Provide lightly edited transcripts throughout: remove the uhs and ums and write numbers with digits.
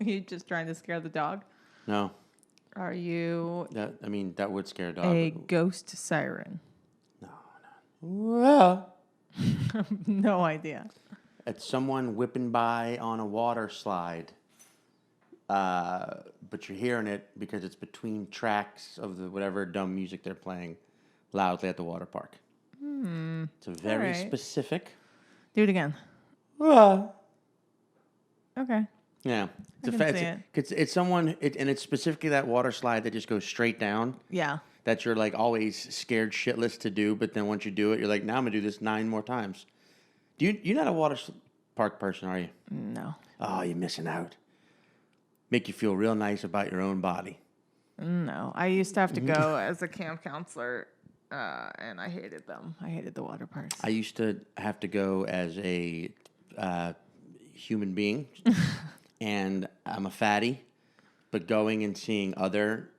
you just trying to scare the dog? No. Are you That would scare a dog. a ghost siren? No. Well, No idea. it's someone whipping by on a water slide. But you're hearing it because it's between tracks of the whatever dumb music they're playing loudly at the water park. It's a very specific. Do it again. Uh, Okay. yeah. It's someone, and it's specifically that water slide that just goes straight down. Yeah. That you're like always scared shitless to do, but then once you do it, you're like, now I'm gonna do this 9 more times. You're not a water park person, are you? No. Oh, you're missing out. Make you feel real nice about your own body. No. I used to have to go as a camp counselor, and I hated them. I hated the water parks. I used to have to go as a human being, and I'm a fatty, but going and seeing other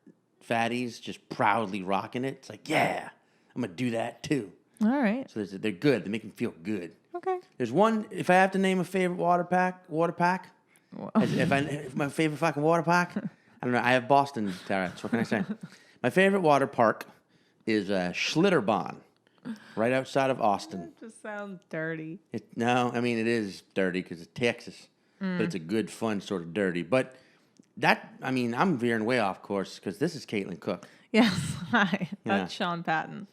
fatties just proudly rocking it, it's like, yeah, I'm going to do that too. All right. So they're good. They make me feel good. Okay. There's one, if I have to name a favorite water pack, if my favorite fucking water park, I don't know. I have Boston Terrats. What can I say? My favorite water park is Schlitterbahn, right outside of Austin. It just sounds dirty. It is dirty because it's Texas, but it's a good, fun sort of dirty. But I'm veering way off course because this is Caitlin Cook. Yes. Hi. That's Sean Patton.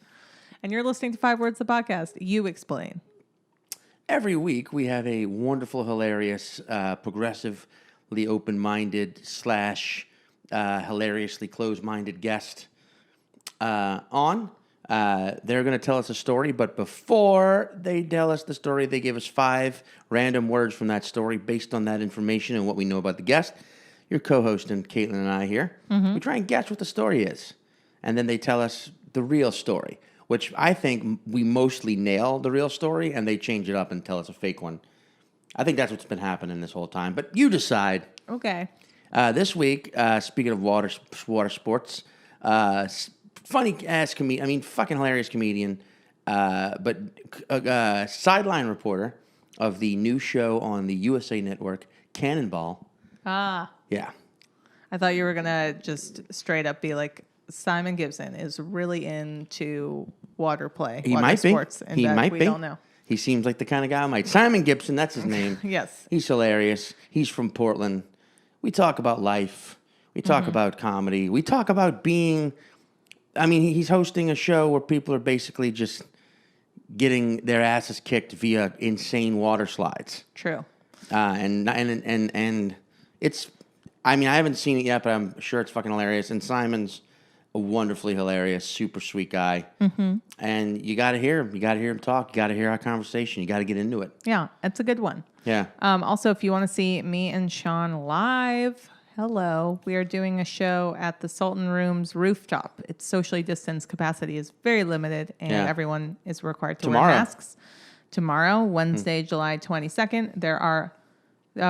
And you're listening to 5 Words the Podcast. You explain. Every week, we have a wonderful, hilarious, progressively open-minded / hilariously closed-minded guest on. They're going to tell us a story, but before they tell us the story, they give us 5 random words from that story based on that information and what we know about the guest. Your co-host and Caitlin and I here. We try and guess what the story is, and then they tell us the real story, which I think we mostly nail the real story, and they change it up and tell us a fake one. I think that's what's been happening this whole time. But you decide. Okay. This week, speaking of water sports, funny-ass comedian, fucking hilarious comedian, but sideline reporter of the new show on the USA Network, Cannonball. Ah. Yeah. I thought you were going to just straight up be like, Simon Gibson is really into water sports. He might be. We don't know. He seems like the kind of guy who might. Simon Gibson, that's his name. Yes. He's hilarious. He's from Portland. We talk about life. We talk about comedy. We talk about being... he's hosting a show where people are basically just getting their asses kicked via insane water slides. True. And it's... I haven't seen it yet, but I'm sure it's fucking hilarious. And Simon's a wonderfully hilarious, super sweet guy. And you got to hear him. You got to hear him talk. You got to hear our conversation. You got to get into it. Yeah, it's a good one. Yeah. Also, if you want to see me and Sean live, hello. We are doing a show at the Sultan Room's rooftop. It's socially distanced. Capacity is very limited, and everyone is required to wear masks. Tomorrow, Wednesday, July 22nd, there are...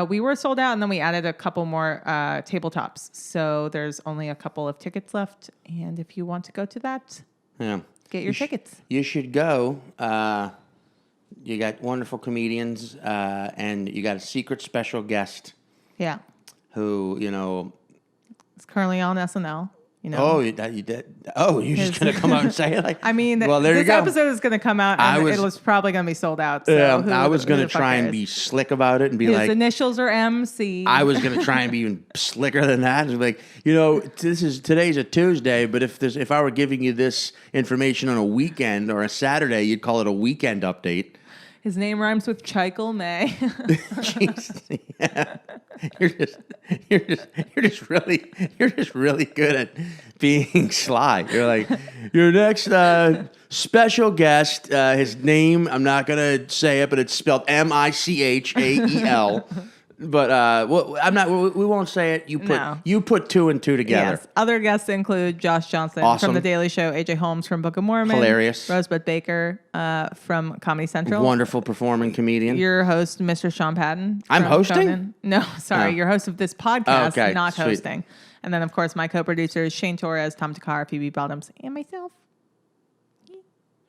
we were sold out, and then we added a couple more tabletops. So there's only a couple of tickets left. And if you want to go to that, get your tickets. You should go. You got wonderful comedians, and you got a secret special guest. Yeah. Who, is currently on SNL. Oh, you did. Oh, you're just going to come out and say it? Well, this episode is going to come out, and it was probably going to be sold out. So I was going to try and be slick about it and be his initials are MC. I was going to try and be even slicker than that. And be like, today's a Tuesday, but if I were giving you this information on a weekend or a Saturday, you'd call it a weekend update. His name rhymes with Chikel May. Jesus, yeah. You're just really good at being sly. You're like, your next special guest, his name, I'm not gonna say it, but it's spelled Michael. But I'm not. We won't say it. You put 2 and 2 together. Yes. Other guests include Josh Johnson from The Daily Show, AJ Holmes from Book of Mormon, hilarious, Rosebud Baker from Comedy Central, wonderful performing comedian. Your host, Mr. Sean Patton. I'm hosting. Conan. No, sorry, your host of this podcast, not sweet. hosting. And then, of course, my co-producers Shane Torres, Tom Takar, Phoebe Bottoms, and myself.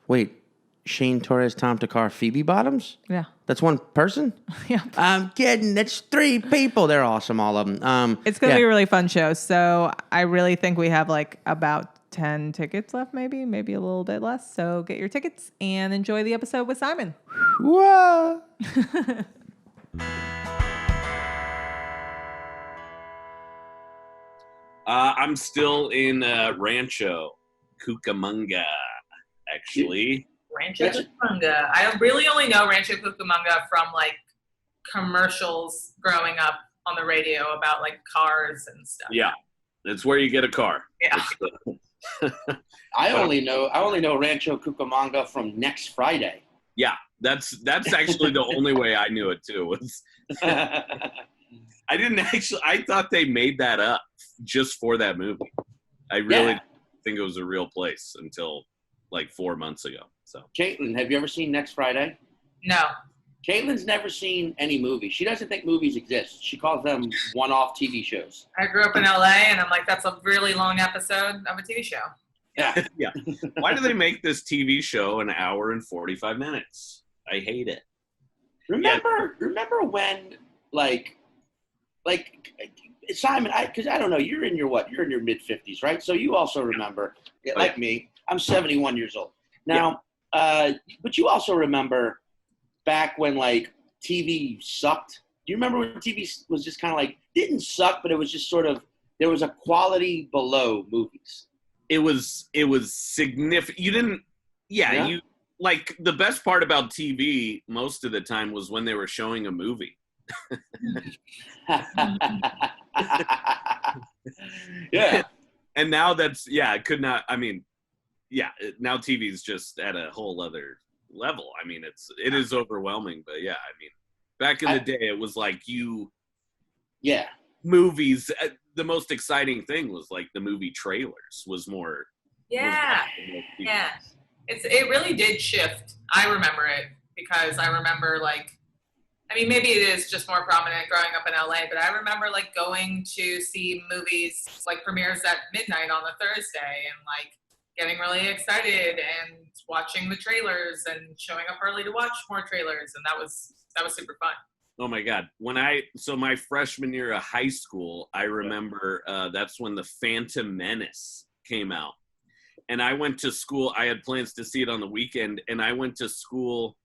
Wait, Shane Torres, Tom Takar, Phoebe Bottoms? Yeah. That's one person? Yeah. I'm kidding. That's 3 people. They're awesome, all of them. It's going to be a really fun show. So I really think we have like about 10 tickets left, maybe a little bit less. So get your tickets and enjoy the episode with Simon. Whoa. I'm still in Rancho Cucamonga, actually. Rancho Cucamonga. I really only know Rancho Cucamonga from like commercials growing up on the radio about like cars and stuff. Yeah, it's where you get a car. Yeah. I only know Rancho Cucamonga from Next Friday. Yeah, that's actually the only way I knew it too. Was I thought they made that up just for that movie. I really didn't think it was a real place until like 4 months ago. So, Caitlin, have you ever seen Next Friday? No. Caitlin's never seen any movie. She doesn't think movies exist. She calls them one-off TV shows. I grew up in LA and I'm like, that's a really long episode of a TV show. Yeah. yeah. Why do they make this TV show an hour and 45 minutes? I hate it. Remember when like Simon, because I don't know, you're in your mid-50s, right? So you also remember, like me, I'm 71 years old. Now, but you also remember back when like TV sucked. Do you remember when TV was just kind of like, didn't suck, but it was just sort of, there was a quality below movies. It was significant. You didn't, you like the best part about TV most of the time was when they were showing a movie. Yeah. And now now TV is just at a whole other level. I mean, it is overwhelming, but yeah, I mean, back in the day, it was like movies. The most exciting thing was like the movie trailers was more. Yeah. It really did shift. I remember it because I remember like, I mean, maybe it is just more prominent growing up in LA, but I remember like going to see movies like premieres at midnight on a Thursday and like getting really excited and watching the trailers and showing up early to watch more trailers. And that was super fun. Oh my God. So my freshman year of high school, I remember that's when The Phantom Menace came out. And I went to school. I had plans to see it on the weekend, and I went to school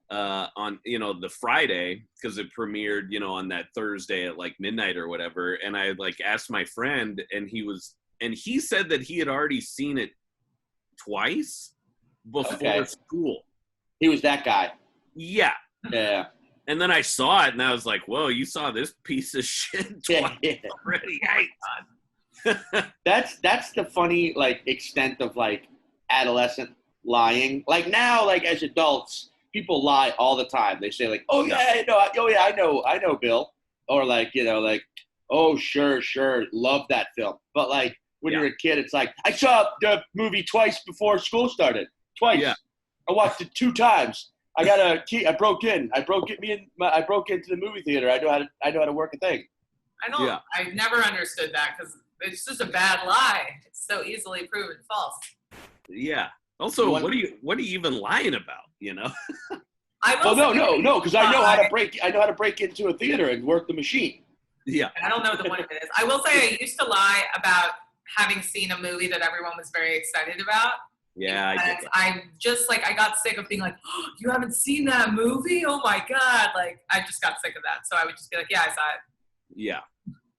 on the Friday because it premiered on that Thursday at like midnight or whatever. And I like asked my friend, and he said that he had already seen it twice before school. He was that guy. Yeah. Yeah. And then I saw it, and I was like, "Whoa, you saw this piece of shit twice already?" That's the funny like extent of like adolescent lying. Like now, like as adults, people lie all the time. They say like, "Oh yeah, I know Bill," or like "Oh sure, love that film." But like when you're a kid, it's like, "I saw the movie twice before school started. Twice. Yeah. I watched it 2 times. I got a key. I broke into the movie theater. I know how to work a thing." I never understood that because it's just a bad lie. It's so easily proven false. Yeah. Also, what are you even lying about? No, because I know how to break into a theater and work the machine. Yeah. I don't know what the point of it is. I will say I used to lie about having seen a movie that everyone was very excited about. Yeah, I got sick of being like, "Oh, you haven't seen that movie? Oh my God." Like, I just got sick of that. So I would just be like, "Yeah, I saw it." Yeah.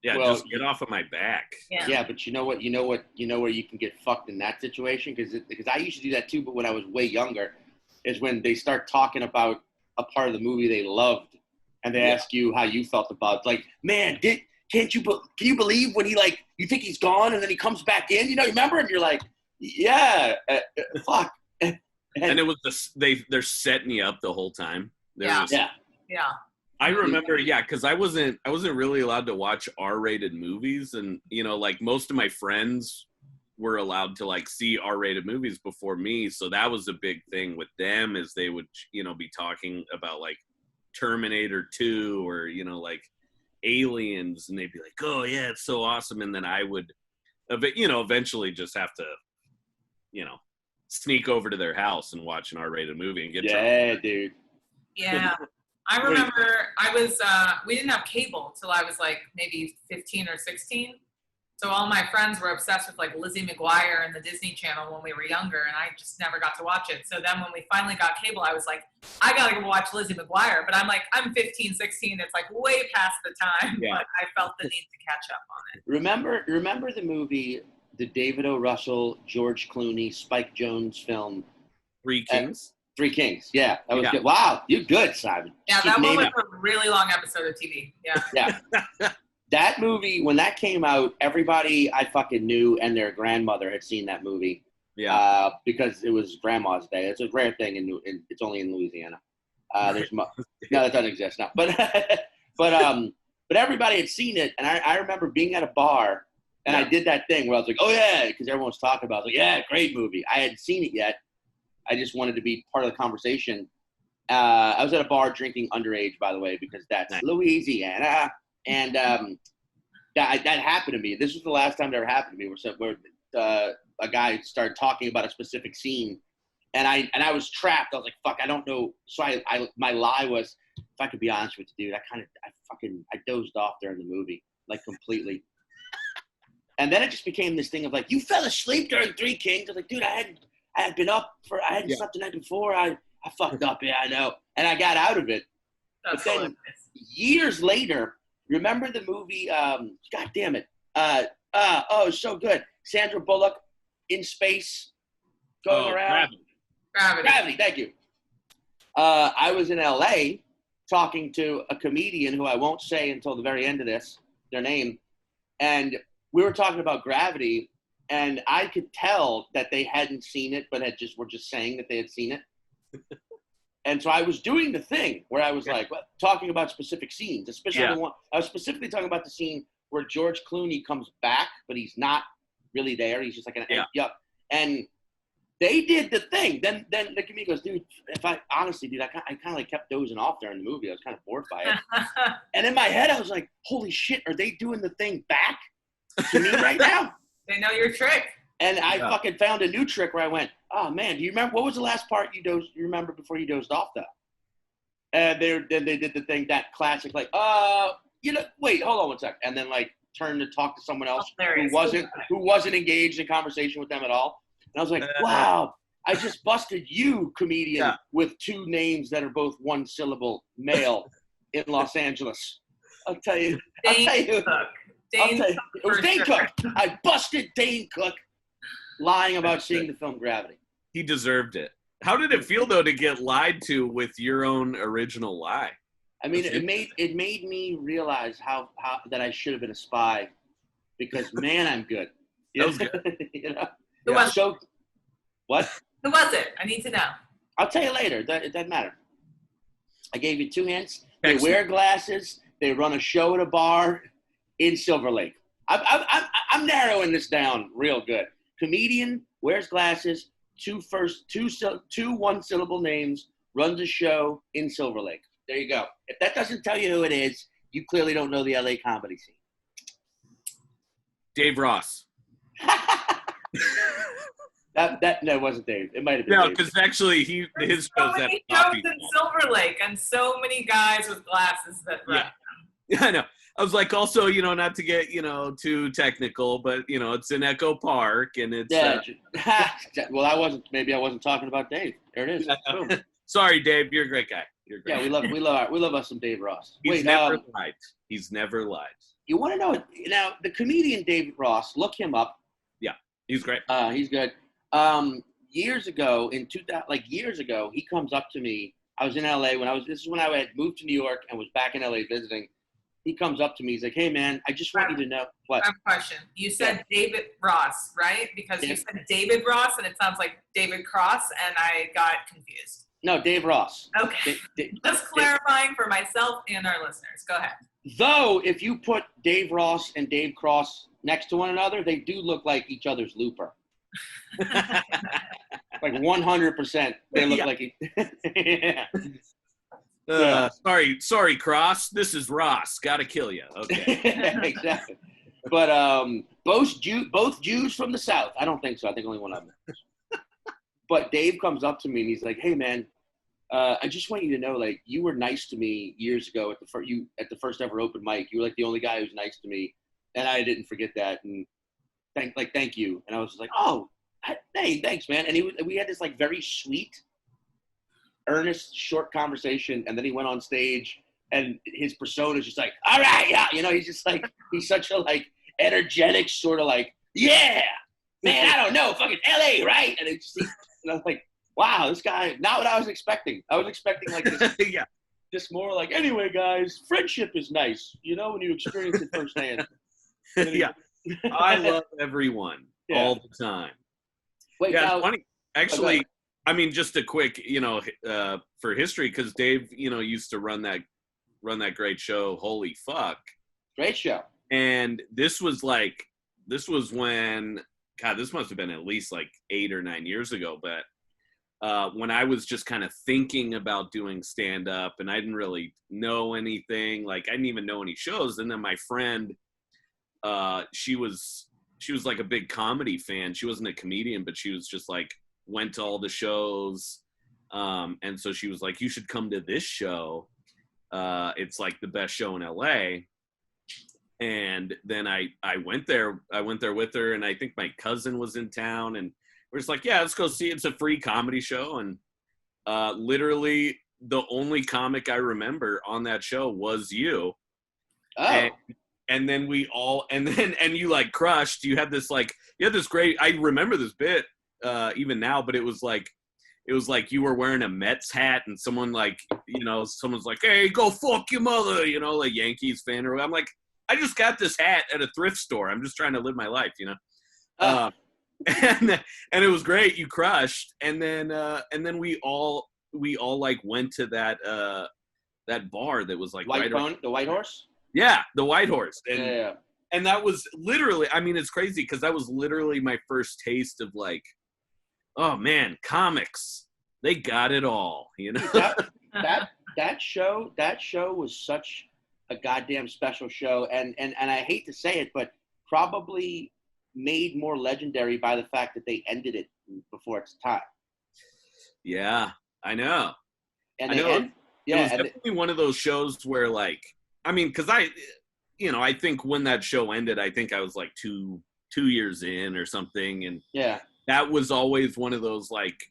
Yeah, well, just get off of my back. Yeah, but you know where you can get fucked in that situation? Because I used to do that too, but when I was way younger, is when they start talking about a part of the movie they loved, and they ask you how you felt about it. Like, "Man, can you believe when he like, you think he's gone and then he comes back in? You remember?" And you're like, "Yeah, fuck." And it was they're setting you up the whole time. Yeah. I remember, because I wasn't really allowed to watch R-rated movies, and like most of my friends were allowed to like see R-rated movies before me, so that was a big thing with them, is they would be talking about like Terminator 2 or like Aliens, and they'd be like, "Oh yeah, it's so awesome," and then I would eventually just have to sneak over to their house and watch an R-rated movie and get drunk. Yeah, dude. Yeah. I remember we didn't have cable till I was like maybe 15 or 16. So all my friends were obsessed with like Lizzie McGuire and the Disney Channel when we were younger, and I just never got to watch it. So then when we finally got cable, I was like, I gotta go watch Lizzie McGuire. But I'm 15, 16. It's like way past the time, Yeah. but I felt the need to catch up on it. Remember the movie, the David O. Russell, George Clooney, Spike Jonze film, Three Kings. Three Kings? Yeah, that was Yeah. good. Wow, you're good, Simon. Yeah, Keep that one was naming- a really long episode of TV. Yeah. Yeah. That movie, when that came out, everybody I fucking knew and their grandmother had seen that movie. Yeah. Because it was Grandma's Day. It's a rare thing it's only in Louisiana. No, that doesn't exist now. But everybody had seen it, and I remember being at a bar, and I did that thing where I was like, oh yeah, because everyone was talking about it. I was like, yeah, great movie. I hadn't seen it yet. I just wanted to be part of the conversation. I was at a bar drinking underage, by the way, because that's Nice. Louisiana. And that happened to me. This was the last time that ever happened to me, where a guy started talking about a specific scene, and I was trapped. I was like, "Fuck, I don't know." So my lie was, if I could be honest with you, dude, I dozed off during the movie, like completely. And then it just became this thing of like, you fell asleep during Three Kings. I was like, dude, I hadn't slept the night before. I fucked up. Yeah, I know. And I got out of it. That's But then hilarious. years later, remember the movie, God damn it. Oh, it's so good. Sandra Bullock in space going around. Gravity, thank you. I was in LA talking to a comedian who I won't say until the very end of this, their name, and we were talking about Gravity, and I could tell that they hadn't seen it, but were just saying that they had seen it. And so I was doing the thing where I was like talking about specific scenes, especially one. I was specifically talking about the scene where George Clooney comes back, but he's not really there. He's just like and they did the thing. Then the comedian goes, dude, I kind of like kept dozing off during the movie. I was kind of bored by it. And in my head, I was like, holy shit, are they doing the thing back to me right now? They know your trick. And I fucking found a new trick where I went, oh man, do you remember what was the last part you remember before you dozed off though? And then they did the thing, that classic, like, wait, hold on one sec. And then like turned to talk to someone else who wasn't engaged in conversation with them at all. And I was like, wow, I just busted you, comedian, with two names that are both one syllable male in Los Angeles. I'll tell you. It was Dane Cook. I busted Dane Cook lying about seeing the film Gravity. He deserved it. How did it feel though to get lied to with your own original lie? I mean, it made me realize how that I should have been a spy, because man, I'm good. That was good. You know? Who was it? What? Who was it? I need to know. I'll tell you later. It doesn't matter. I gave you 2 hints. They wear glasses. They run a show at a bar in Silver Lake. I'm narrowing this down real good. Comedian, wears glasses, two one-syllable names, runs a show in Silver Lake. There you go. If that doesn't tell you who it is, you clearly don't know the LA comedy scene. Dave Ross. That wasn't Dave. It might have been. No, Dave. because actually his So show's at many Poppy. shows in Silver Lake, and so many guys with glasses that run. Yeah, I know. I was like, also, not to get, too technical, but, it's in Echo Park, and it's... Well, maybe I wasn't talking about Dave. There it is. Boom. Sorry, Dave. You're a great guy. You're great. Yeah, we love us some Dave Ross. He's never lied. He's never lied. You want to know now? The comedian David Ross. Look him up. Yeah, he's great. He's good. Years ago, he comes up to me. I was in LA this is when I had moved to New York and was back in LA visiting. He comes up to me. He's like, hey, man, I just want you to know what. I have a question. You said David Ross, right? Because you said David Ross, and it sounds like David Cross, and I got confused. No, Dave Ross. Okay. Just clarifying for myself and our listeners. Go ahead. Though, if you put Dave Ross and Dave Cross next to one another, they do look like each other's looper. Like 100%. They look like yeah. Sorry, Cross. This is Ross. Gotta kill you. Okay. Exactly. But both Jews from the South. I don't think so. I think only one of them. But Dave comes up to me and he's like, "Hey man, I just want you to know, like, you were nice to me years ago at the first ever open mic. You were like the only guy who was nice to me, and I didn't forget that. And thank you." And I was just like, "Oh, hey, thanks, man." And we had this like very sweet, earnest, short conversation, and then he went on stage, and his persona is just like, "All right, yeah," he's just like, he's such a like energetic sort of like, "Yeah, man, I don't know, fucking LA, right?" And and I was like, wow, this guy, not what I was expecting. I was expecting like this, Yeah. just more like, anyway, guys, friendship is nice, when you experience it firsthand. Yeah. I love everyone all the time. Wait, yeah, now, it's funny. Actually, I mean, just a quick, for history, because Dave, used to run that great show, Holy Fuck. Great show. And this was when, God, this must have been at least like 8 or 9 years ago, but when I was just kind of thinking about doing stand-up, and I didn't really know anything, like I didn't even know any shows. And then my friend, she was like a big comedy fan. She wasn't a comedian, but she was just like, went to all the shows. And so she was like, "You should come to this show. It's like the best show in LA." And then I went there with her, and I think my cousin was in town, and we're just like, "Yeah, let's go see it. It's a free comedy show." And literally the only comic I remember on that show was you. Oh. And then and you like crushed. You had this great, I remember this bit even now, but it was like you were wearing a Mets hat, and someone like, someone's like, "Hey, go fuck your mother," like Yankees fan, or I'm like, "I just got this hat at a thrift store. I'm just trying to live my life," and it was great. You crushed. And then we all like went to that bar that was like the White Horse. Yeah, the White Horse. And yeah. And that was literally, I mean, it's crazy because that was literally my first taste of like, oh man, comics, they got it all, that show was such a goddamn special show, and I hate to say it, but probably made more legendary by the fact that they ended it before its time. Yeah, I know. And I know. It was definitely one of those shows where, like, I mean, because I think when that show ended, I think I was like two years in or something, and yeah, that was always one of those like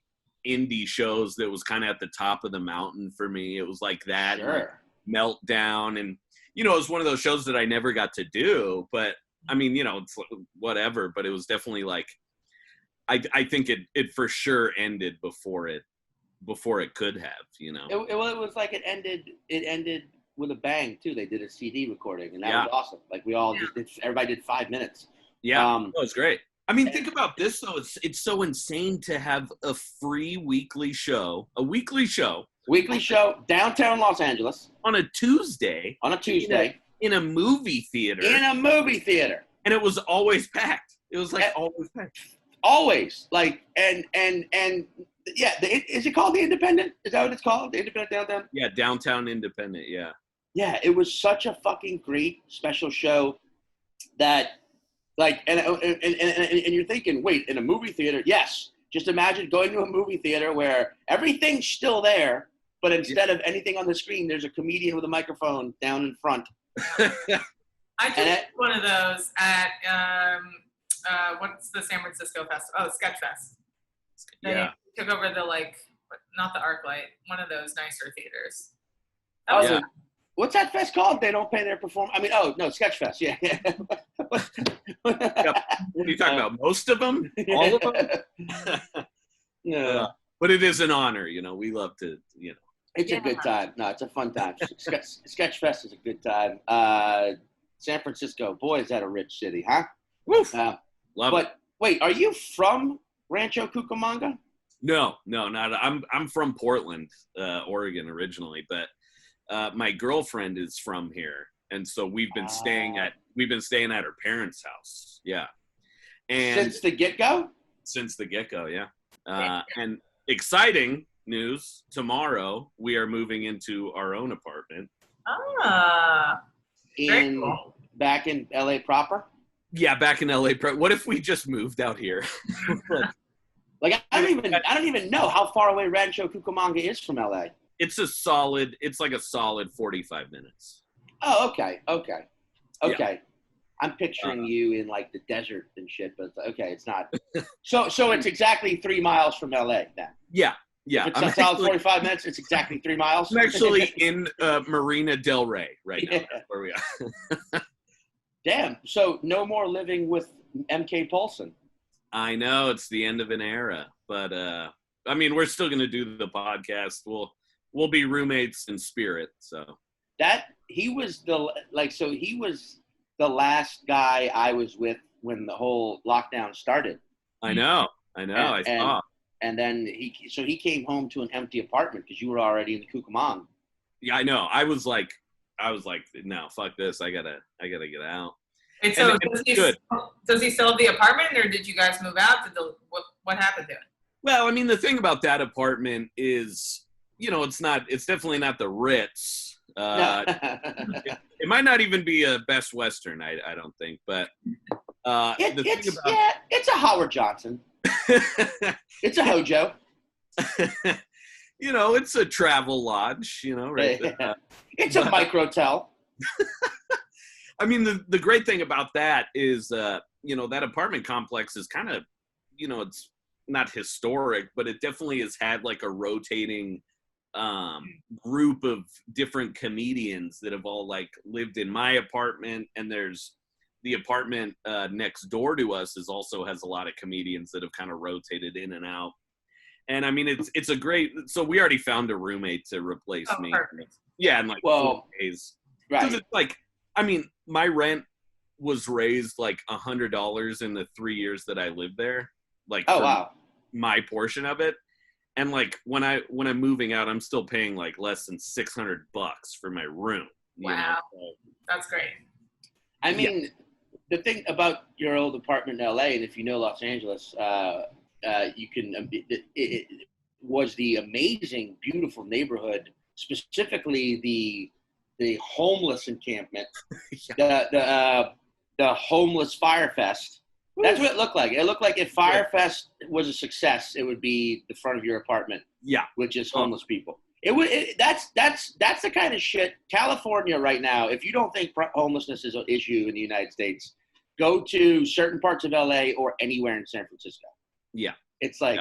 indie shows that was kind of at the top of the mountain for me. It was like that, sure. like, Meltdown, and it was one of those shows that I never got to do, but I mean, it's whatever, but it was definitely like, I think it for sure ended before it could have, It was like it ended with a bang too. They did a CD recording, and that was awesome. Like we all everybody did 5 minutes. Yeah, it was great. I mean, think about this though. It's so insane to have a free weekly show Downtown Los Angeles on a Tuesday. In a movie theater. And it was always packed. It was like always packed. Always. Like, and yeah, is it called The Independent? Is that what it's called? The Independent Downtown? Yeah, Downtown Independent, yeah. Yeah, it was such a fucking great special show that, like, and you're thinking, wait, in a movie theater? Yes. Just imagine going to a movie theater where everything's still there, but instead of anything on the screen, there's a comedian with a microphone down in front. I did one of those at what's the San Francisco festival? Oh, Sketch Fest. They took over the not the ArcLight, one of those nicer theaters. What's that fest called? They don't pay their performance. I mean, Sketch Fest. Yeah. What are you talking about? Most of them? All of them? Yeah. But it is an honor, we love to, It's a good time. No, it's a fun time. Sketch Fest is a good time. San Francisco, boy, is that a rich city, huh? Woof. Love it. Wait, are you from Rancho Cucamonga? No, not. I'm from Portland, Oregon originally, but my girlfriend is from here, and so we've been staying at her parents' house. Yeah, and since the get-go. Since the get-go, yeah. And exciting news! Tomorrow we are moving into our own apartment. Back in LA proper. Yeah, back in LA. What if we just moved out here? Like I don't even know how far away Rancho Cucamonga is from LA. It's like a solid 45 minutes. Oh, okay. Yeah. I'm picturing you in like the desert and shit, but okay, it's not. So it's exactly 3 miles from LA then. Yeah. If it's a solid 45 minutes, it's exactly 3 miles. I'm actually in Marina Del Rey right now. Yeah. That's where we are. Damn. So no more living with MK Polson. I know it's the end of an era, but I mean, we're still gonna do the podcast. We'll be roommates in spirit. So he was the last guy I was with when the whole lockdown started. I know. I saw. And then he came home to an empty apartment because you were already in the Cucamonga. Yeah, I know. I was like, no, fuck this. I gotta get out. And so good. Does he still have the apartment, or did you guys move out? What happened to it? Well, I mean, the thing about that apartment is, it's definitely not the Ritz. It might not even be a Best Western. I don't think, but it's a Howard Johnson. It's a Hojo. It's a travel lodge. Right? Yeah. It's a microtel. I mean, the great thing about that is, that apartment complex is kind of, it's not historic, but it definitely has had like a rotating group of different comedians that have all like lived in my apartment, and there's the apartment next door to us also has a lot of comedians that have kind of rotated in and out. And I mean, it's a great. So we already found a roommate to replace me. Perfect. Yeah, in like 4 days. Right. It's like, I mean, my rent was raised like $100 in the 3 years that I lived there. Like, wow, my portion of it. And like when I'm moving out, I'm still paying like less than $600 for my room. Wow, that's great. I mean, the thing about your old apartment in LA, and if you know Los Angeles, you can. It was the amazing, beautiful neighborhood, specifically the homeless encampment, the homeless Firefest. That's what it looked like. It looked like if Firefest was a success, it would be the front of your apartment. Yeah, which is homeless people. That's the kind of shit. California right now, if you don't think homelessness is an issue in the United States, go to certain parts of LA or anywhere in San Francisco. Yeah, it's like,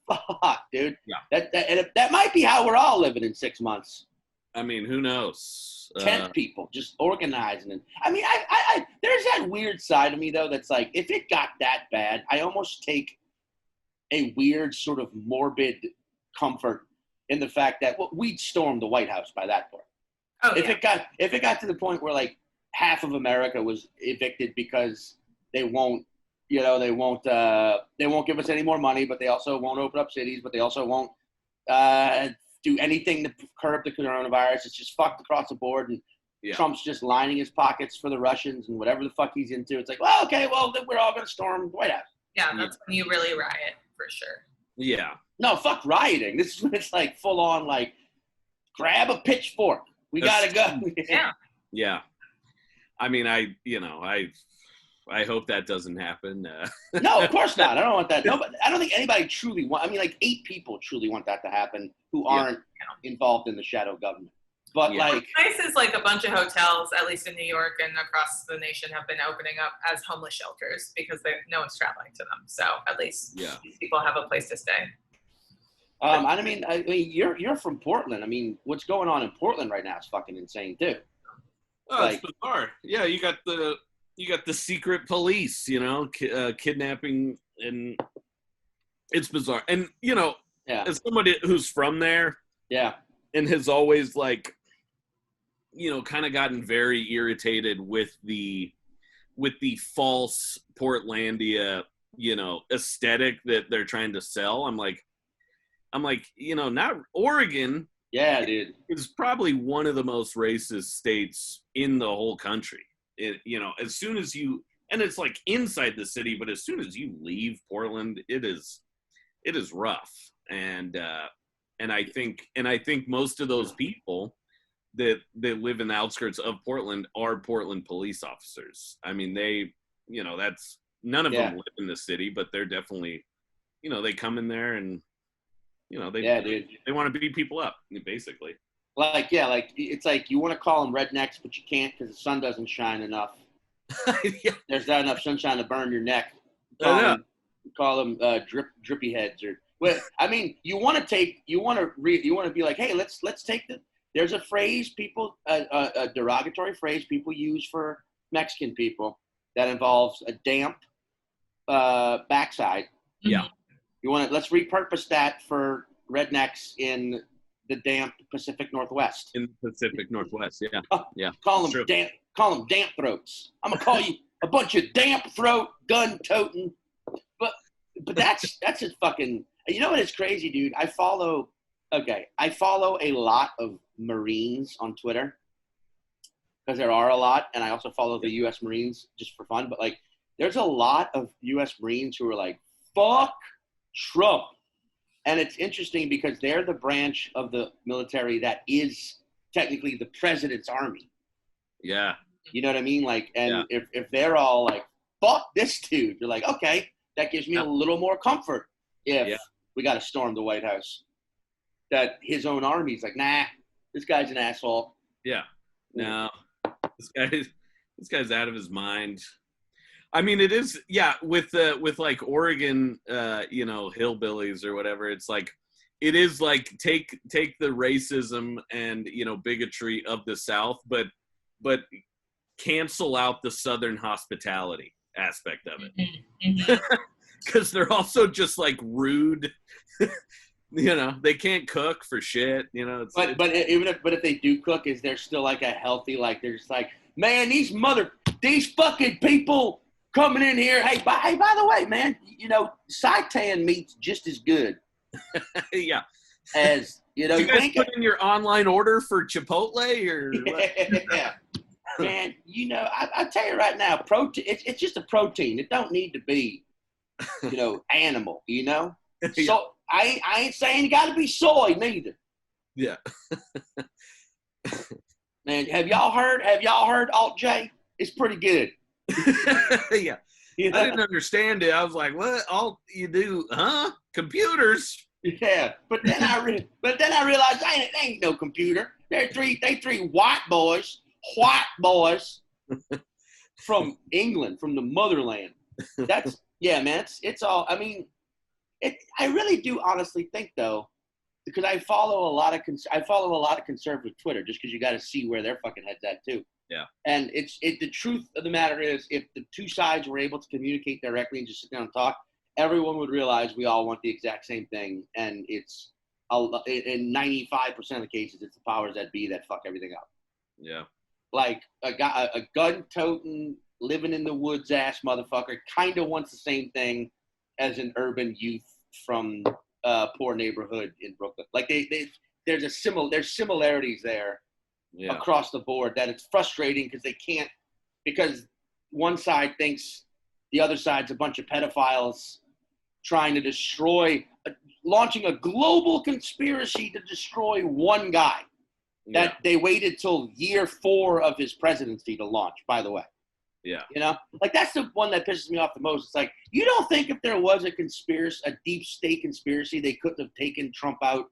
fuck, dude. Yeah, that might be how we're all living in 6 months. I mean, who knows? Tent people just organizing. And I mean, I there's that weird side of me though that's like, if it got that bad, I almost take a weird sort of morbid comfort in the fact that we'd stormed the White House by that point. Oh, if it got to the point where like half of America was evicted because they won't give us any more money, but they also won't open up cities, but they also won't do anything to curb the coronavirus. It's just fucked across the board, and Trump's just lining his pockets for the Russians and whatever the fuck he's into. It's like, well, okay, well, then we're all going to storm the White House. Yeah, that's when you really riot, for sure. Yeah. No, fuck rioting. This is when it's like full on, like, grab a pitchfork. We got to go. Yeah. Yeah. I mean, I hope that doesn't happen. No, of course not. I don't want that. No, but I don't think anybody truly like 8 people truly want that to happen who aren't involved in the shadow government. But like, nice is like a bunch of hotels, at least in New York and across the nation, have been opening up as homeless shelters because no one's traveling to them. So at least these people have a place to stay. I mean, you're from Portland. I mean, what's going on in Portland right now is fucking insane too. Oh, it's bizarre. Yeah, you got the secret police, kidnapping, and it's bizarre. And as somebody who's from there, and has always like, kind of gotten very irritated with the false Portlandia, aesthetic that they're trying to sell. I'm like, not Oregon. Yeah, dude. Is probably one of the most racist states in the whole country. As soon as you, and it's like inside the city, but as soon as you leave Portland, it is rough. And I think most of those people that live in the outskirts of Portland are Portland police officers. I mean, they, that's none of them live in the city, but they're definitely, they come in there and they dude. they want to beat people up basically. Like it's like you want to call them rednecks, but you can't because the sun doesn't shine enough. Yeah. There's not enough sunshine to burn your neck. Call them drippy heads or. Well, I mean, you want to be like, hey, let's take there's a phrase a derogatory phrase people use for Mexican people that involves a damp backside. Yeah. Let's repurpose that for rednecks in the damp Pacific Northwest. In the Pacific Northwest, yeah. Yeah. Call them damp throats. I'm gonna call you a bunch of damp throat, gun toting. But that's a fucking. You know what is crazy, dude? I follow a lot of Marines on Twitter because there are a lot, and I also follow the U.S. Marines just for fun. But like, there's a lot of U.S. Marines who are like, "Fuck Trump," and it's interesting because they're the branch of the military that is technically the president's army. Yeah. You know what I mean? Like, and if they're all like, "Fuck this dude," you're like, okay, that gives me a little more comfort if we got to storm the White House. That his own army's like, nah, this guy's an asshole. Yeah. No, this guy's out of his mind. I mean, it is, with like Oregon, hillbillies or whatever. It's like, it is like take the racism and bigotry of the South, but cancel out the Southern hospitality aspect of it, because they're also just like rude. They can't cook for shit. But if they do cook, is there still like a healthy, like they're just like, man, these fucking people coming in here. Hey, by the way, man, seitan meat's just as good. Yeah. As you guys put in your online order for Chipotle or yeah. Man, I tell you right now, protein. It's just a protein. It don't need to be, animal. So I ain't saying you got to be soy neither. Yeah. Man, have y'all heard Alt J? It's pretty good. Yeah. I didn't understand it. I was like, what? Alt you do? Huh? Computers? Yeah. But then I realized they ain't no computer. They three white boys from England, from the motherland. That's man. It's all. I mean, I really do honestly think though, because I follow a lot of conservative Twitter just because you got to see where their fucking heads at too. Yeah. And the truth of the matter is, if the two sides were able to communicate directly and just sit down and talk, everyone would realize we all want the exact same thing, and it's in 95% of the cases, it's the powers that be that fuck everything up. Yeah. Like a gun-toting, living in the woods ass motherfucker kind of wants the same thing as an urban youth from a poor neighborhood in Brooklyn. Like there's similarities there across the board that it's frustrating because one side thinks the other side's a bunch of pedophiles trying to launching a global conspiracy to destroy one guy. That they waited till year 4 of his presidency to launch, by the way. Yeah. Like that's the one that pisses me off the most. It's like, you don't think if there was a deep state conspiracy, they couldn't have taken Trump out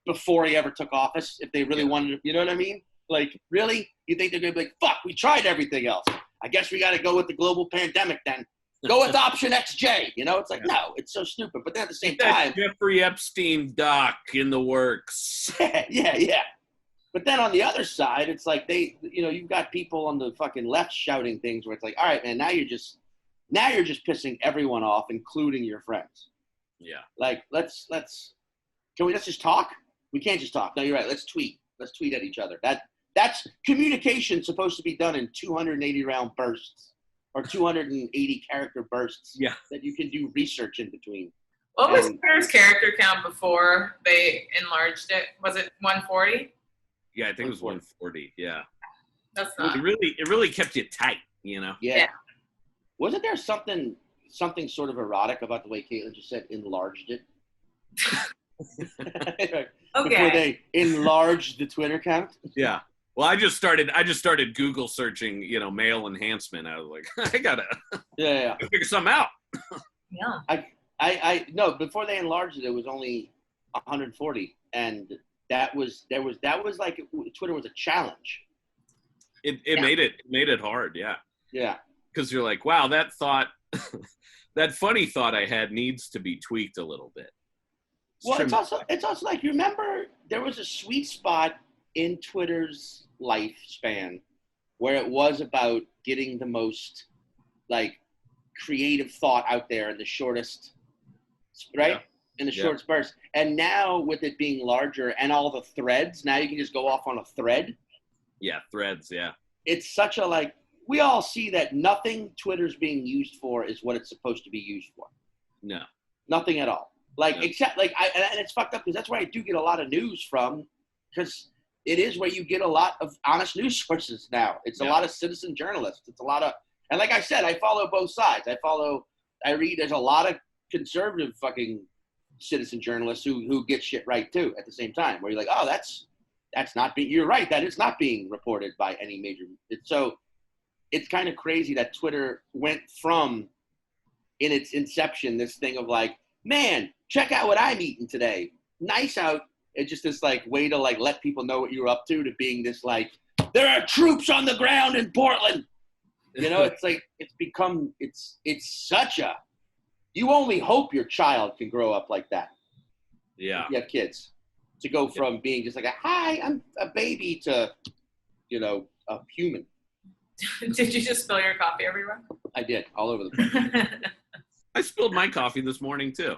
before he ever took office if they really wanted to, you know what I mean? Like, really? You think they're going to be like, fuck, we tried everything else. I guess we got to go with the global pandemic then. Go with option XJ. It's like, no, it's so stupid. But then at the same time. Jeffrey Epstein doc in the works. Yeah. But then on the other side, it's like you've got people on the fucking left shouting things where it's like, all right, man, now you're just pissing everyone off, including your friends. Yeah. Like, let's just talk? We can't just talk. No, you're right. Let's tweet. Let's tweet at each other. That's communication supposed to be done in 280 round bursts or 280 character bursts. Yeah. That you can do research in between. What was Twitter's character count before they enlarged it? Was it 140? Yeah, I think it was 140. Yeah. That's not. It really kept you tight, Yeah. Wasn't there something sort of erotic about the way Caitlin just said enlarged it? Okay. Before they enlarged the Twitter count? Yeah. Well, I just started Google searching, male enhancement. I was like, I gotta figure something out. Yeah. I no, before they enlarged it, it was only 140, and that was like Twitter was a challenge. It made it hard, yeah. Yeah. Because you're like, wow, that thought, that funny thought I had needs to be tweaked a little bit. Well, it's also like, you remember there was a sweet spot in Twitter's lifespan where it was about getting the most like creative thought out there in the shortest, right? Yeah. In the shortest burst. And now with it being larger and all the threads, now you can just go off on a thread. Yeah, threads, yeah. It's such a like, we all see that nothing Twitter's being used for is what it's supposed to be used for. No. Nothing at all. Like, No. except like, and it's fucked up because that's where I do get a lot of news from, because it is where you get a lot of honest news sources now. It's a lot of citizen journalists. It's a lot of, and like I said, I follow both sides. I read, there's a lot of conservative fucking citizen journalists who get shit right too at the same time, where you're like, oh, that's not being, you're right, that it's not being reported by any major. It's kind of crazy that Twitter went from, in its inception, this thing of like, man, check out what I'm eating today. Nice out. It's just this like way to like let people know what you're up to being this like, there are troops on the ground in Portland. You know, it's like, it's such a, you only hope your child can grow up like that. Yeah. You have kids. To go from being just like hi, I'm a baby, to, you know, a human. Did you just spill your coffee everywhere? I did, all over the place. I spilled my coffee this morning too.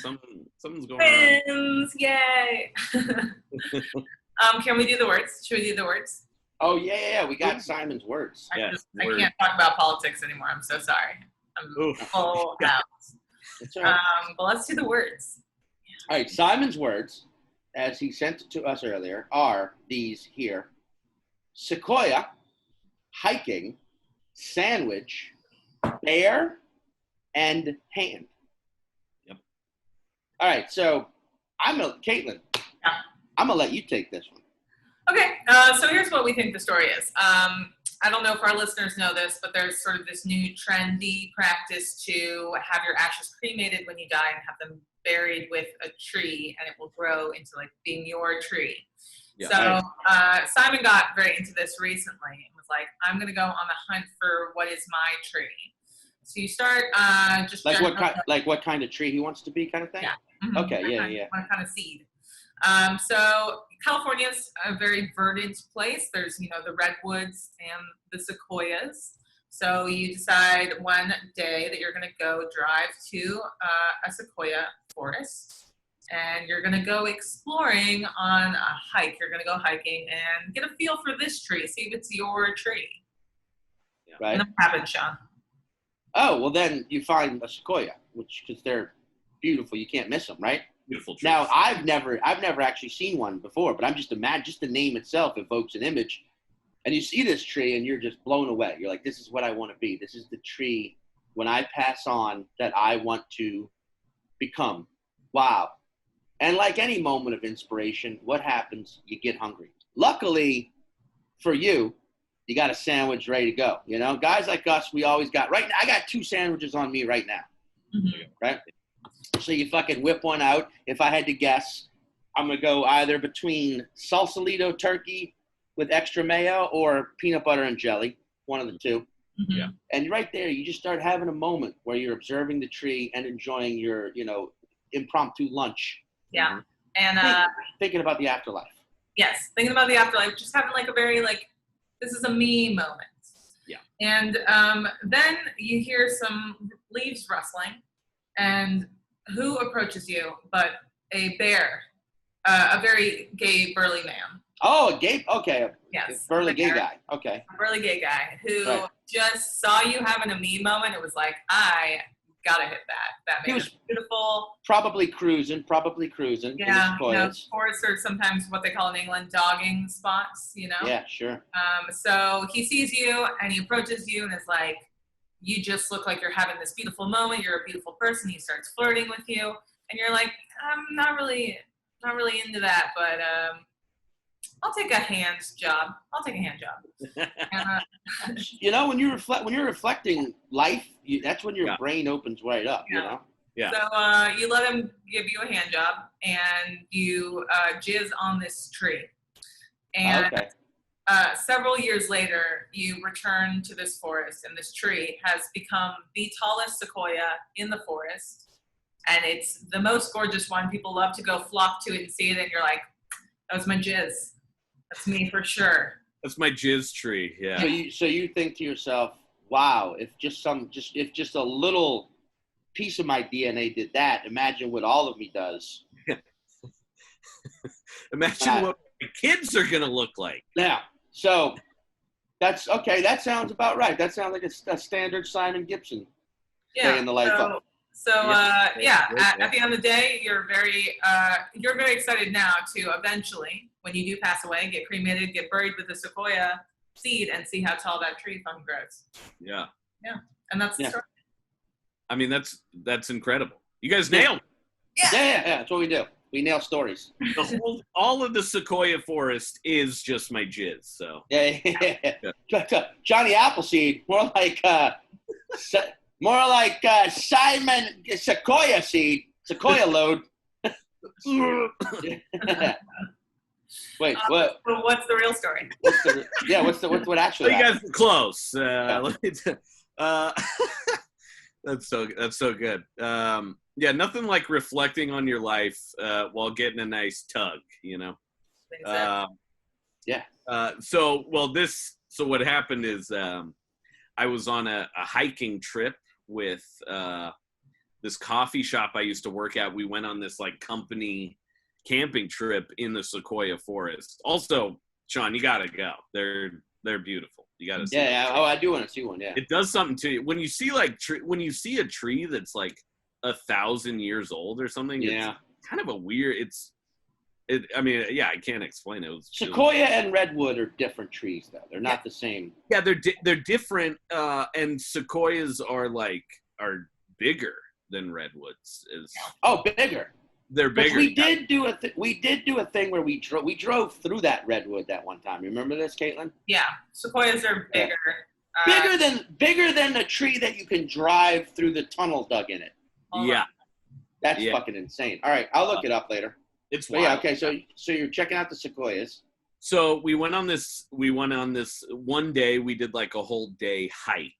Something's going on. Wins, yay! Can we do the words? Should we do the words? Oh yeah, we got Simon's words. I Yes, can't talk about politics anymore. I'm so sorry. I'm full out. That's all right. But let's do the words. All right, Simon's words, as he sent it to us earlier, are these here: sequoia, hiking, sandwich, bear, and hand. Yep. All right, so Caitlin, Yeah. I'm gonna let you take this one. Okay, so here's what we think the story is. I don't know if our listeners know this, but there's sort of this new trendy practice to have your ashes cremated when you die and have them buried with a tree, and it will grow into like being your tree. Yeah. So Simon got very into this recently and was like, I'm going to go on the hunt for what is my tree. So you start just Like what kind of tree he wants to be, kind of thing. Yeah. Mm-hmm. Okay. Yeah. What kind of seed? So California's a very verdant place. There's, the redwoods and the sequoias. So you decide one day that you're going to go drive to a sequoia forest, and you're going to go exploring on a hike. You're going to go hiking and get a feel for this tree, see if it's your tree. Right. And what happens, Sean? Oh, well then you find a sequoia, because they're beautiful. You can't miss them, right? Beautiful trees. Now, I've never actually seen one before, but I'm just the name itself evokes an image. And you see this tree and you're just blown away. You're like, this is what I want to be. This is the tree when I pass on that I want to become. Wow. And like any moment of inspiration, what happens? You get hungry. Luckily for you, you got a sandwich ready to go. Guys like us, we always got, right now, I got 2 sandwiches on me right now. Mm-hmm. Right? So you fucking whip one out. If I had to guess, I'm going to go either between Sausalito turkey with extra mayo or peanut butter and jelly, one of the two. Mm-hmm. Yeah. And right there, you just start having a moment where you're observing the tree and enjoying your, impromptu lunch. Yeah. And thinking about the afterlife. yes, thinking about the afterlife, just having like a very this is a me moment. Yeah. And then you hear some leaves rustling, and who approaches you but a bear, a very gay, burly man. Oh, a gay, okay. Yes. Burly a gay bear. guy, okay. A burly gay guy who Right. just saw you having a me moment. It was like, I gotta hit that. That He man was is beautiful. Probably cruising in the Yeah, sequoias. forests are sometimes what they call in England dogging spots, Yeah, sure. So he sees you and he approaches you and is like, you just look like you're having this beautiful moment. You're a beautiful person. He starts flirting with you, and you're like, I'm not really into that, but I'll take a hand job. And, When you're reflecting life, that's when your Yeah. brain opens right up. Yeah. Yeah. So you let him give you a hand job, and you jizz on this tree. And Okay. several years later, you return to this forest, and this tree has become the tallest sequoia in the forest. And it's the most gorgeous one. People love to go flock to it and see it, and you're like, that was my jizz. That's me for sure. That's my jizz tree. Yeah. So you think to yourself, wow, if just a little piece of my DNA did that, imagine what all of me does. Imagine what my kids are gonna look like. Now, so that's okay. That sounds about right. That sounds like a standard Simon Gibson day in the life of. So at the end of the day, you're very excited now to eventually, when you do pass away, get cremated, get buried with a sequoia seed, and see how tall that tree fucking grows. Yeah. Yeah, and that's the story. I mean, that's incredible. You guys nailed it. Yeah. That's what we do. We nail stories. All of the sequoia forest is just my jizz. So Yeah. Johnny Appleseed, more like Simon Sequoia seed, Sequoia load. Wait, what? So what's the real story? What actually? So you happened? guys are close. That's so good. Yeah, nothing like reflecting on your life while getting a nice tug, you know. So what happened is I was on a hiking trip with this coffee shop I used to work at. We went on this like company camping trip in the Sequoia forest. Also, Sean, you gotta go. They're beautiful. You gotta see. Yeah. Oh, I do want to see one. Yeah. It does something to you when you see when you see a tree that's like 1,000 years old or something. Yeah. It's kind of a weird. I mean, I can't explain it. Sequoia and redwood are different trees, though. They're not the same. Yeah, they're different, and sequoias are bigger than redwoods. Bigger. They're bigger. We did do a thing where we drove through that redwood that one time. You remember this, Caitlin? Yeah, sequoias are bigger. Bigger than the tree that you can drive through the tunnel dug in it. Yeah, that's fucking insane. All right, I'll look it up later. It's wild. Yeah, okay. So you're checking out the sequoias. So we went on this one day. We did like a whole day hike,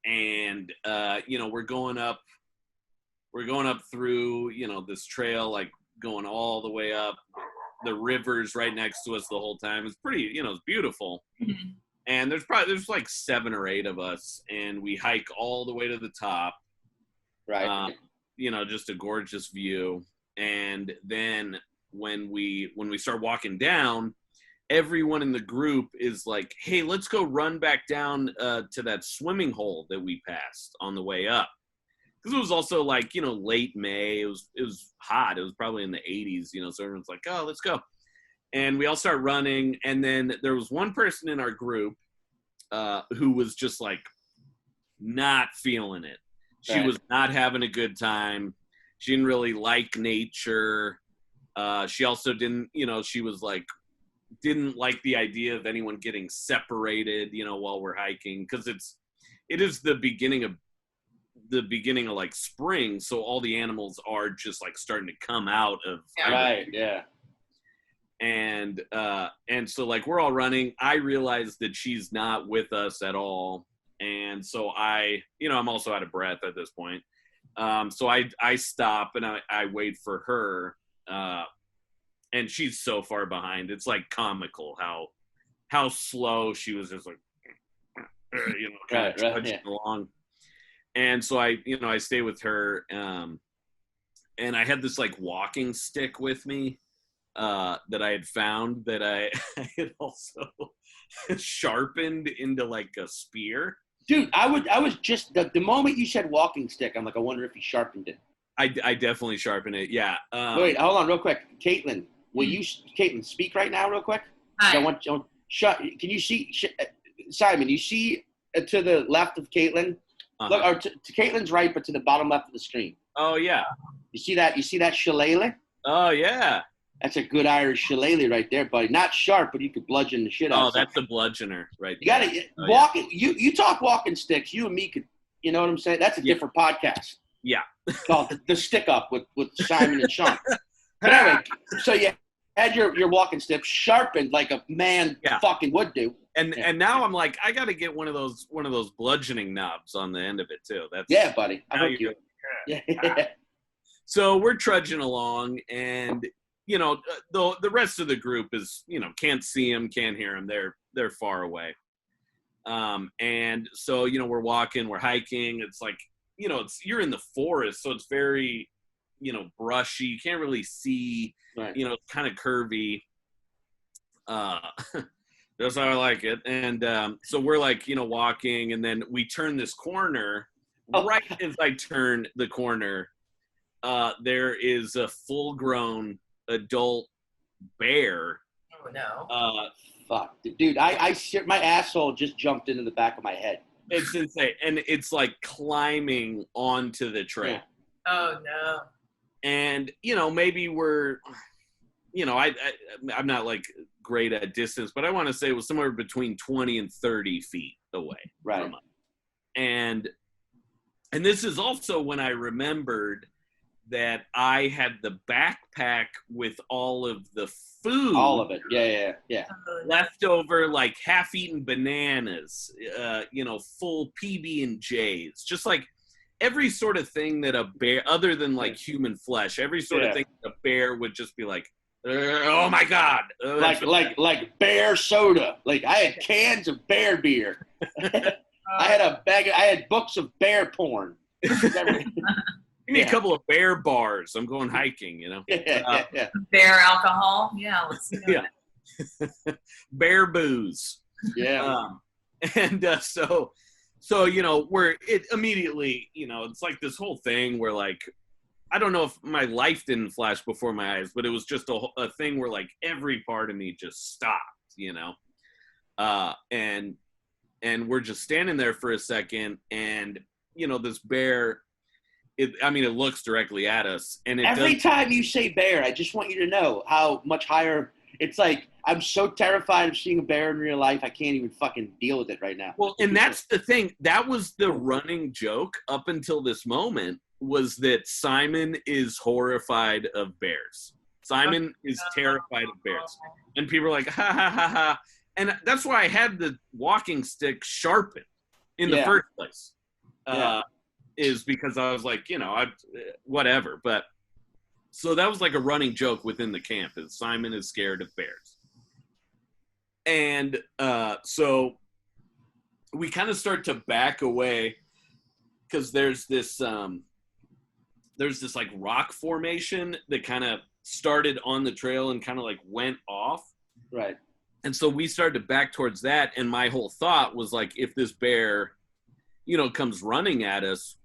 and we're going up through this trail, like going all the way up. The river's right next to us the whole time. It's pretty, it's beautiful. Mm-hmm. And there's like 7 or 8 of us, and we hike all the way to the top. Right. Just a gorgeous view. And then when we start walking down, everyone in the group is like, hey, let's go run back down to that swimming hole that we passed on the way up. Because it was also like, late May. It was hot. It was probably in the 80s, so everyone's like, oh, let's go. And we all start running. And then there was one person in our group who was just like not feeling it. She was not having a good time. She didn't really like nature. She also didn't, she was like, didn't like the idea of anyone getting separated, while we're hiking. Because it is the beginning of like spring. So all the animals are just like starting to come out of. Right. Yeah. And so like we're all running. I realize that she's not with us at all. And so I'm also out of breath at this point. So I stop and I wait for her, and she's so far behind. It's like comical how slow she was, just like, kind of trudging along. And so I stay with her, and I had this like walking stick with me that I had found that I had also sharpened into like a spear. Dude, I was just the moment you said walking stick, I'm like, I wonder if he sharpened it. I definitely sharpened it. Yeah. Wait, hold on, real quick, Caitlin. Caitlin, speak right now, real quick? Hi. Can you see Simon? You see to the left of Caitlin? Uh-huh. Look, or to Caitlin's right, but to the bottom left of the screen. Oh yeah. You see that? You see that shillelagh? Oh yeah. That's a good Irish shillelagh right there, buddy. Not sharp, but you could bludgeon the shit out. Oh, that's a bludgeoner right there. You gotta walk it. You talk walking sticks. You and me could. You know what I'm saying? That's a different podcast. Yeah. called the stick up with Simon and Sean. But anyway, so you had your walking stick sharpened like a man fucking would do. And now I'm like, I got to get one of those bludgeoning knobs on the end of it too. That's buddy. I hope you. Yeah. So we're trudging along, and the rest of the group is can't see them, can't hear them. They're far away. And so we're walking, we're hiking. It's like you're in the forest, so it's very brushy. You can't really see. Right. It's kind of curvy. That's how I like it. And so we're like, walking, and then we turn this corner. Right as I turn the corner, there is a full-grown adult bear. Oh no! Fuck, dude! My asshole just jumped into the back of my head. It's insane, and it's like climbing onto the trail. Oh no! And maybe we're, I'm not like great at distance, but I want to say it was somewhere between 20 and 30 feet away from us. And this is also when I remembered that I had the backpack with all of the food. All of it. Yeah. Leftover, like half-eaten bananas, full PB&Js, just like every sort of thing that a bear, other than like human flesh, every sort of thing a bear would just be like, oh my God. Like bear soda. Like I had cans of bear beer. I had books of bear porn. Give me a couple of bear bars. I'm going hiking, Yeah. Bear alcohol. Yeah, let's see that. Yeah. Bear booze. Yeah. So it immediately, it's like this whole thing where like, I don't know if my life didn't flash before my eyes, but it was just a thing where like every part of me just stopped, and we're just standing there for a second, and this bear, it looks directly at us, and every time you say bear, I just want you to know how much higher. It's like I'm so terrified of seeing a bear in real life, I can't even fucking deal with it right now. Well, and that's the thing. That was the running joke up until this moment, was that Simon is horrified of bears. Simon is terrified of bears. And people are like, ha, ha, ha, ha. And that's why I had the walking stick sharpened in the first place. Is because I was like, whatever. But so that was like a running joke within the camp, is Simon is scared of bears. And so we kind of start to back away, because there's this like rock formation that kind of started on the trail and kind of like went off. Right. And so we started to back towards that. And my whole thought was like, if this bear, comes running at us,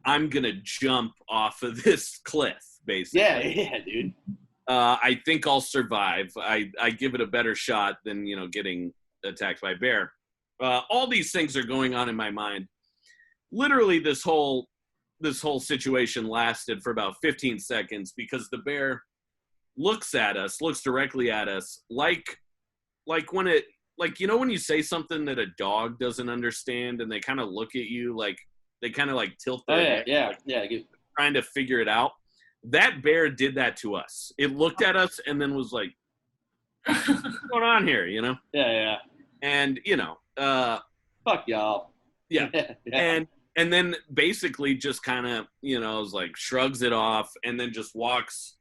I'm going to jump off of this cliff, basically. Yeah, dude. I think I'll survive. I give it a better shot than, getting attacked by a bear. All these things are going on in my mind. Literally, this whole situation lasted for about 15 seconds, because the bear looks directly at us, like when it, like, when you say something that a dog doesn't understand, and they kind of look at you, like they kind of like tilt their head, trying to figure it out. That bear did that to us. It looked at us and then was like, what's going on here, Yeah. And, fuck y'all. Yeah. And then basically just kind of, was like, shrugs it off, and then just walks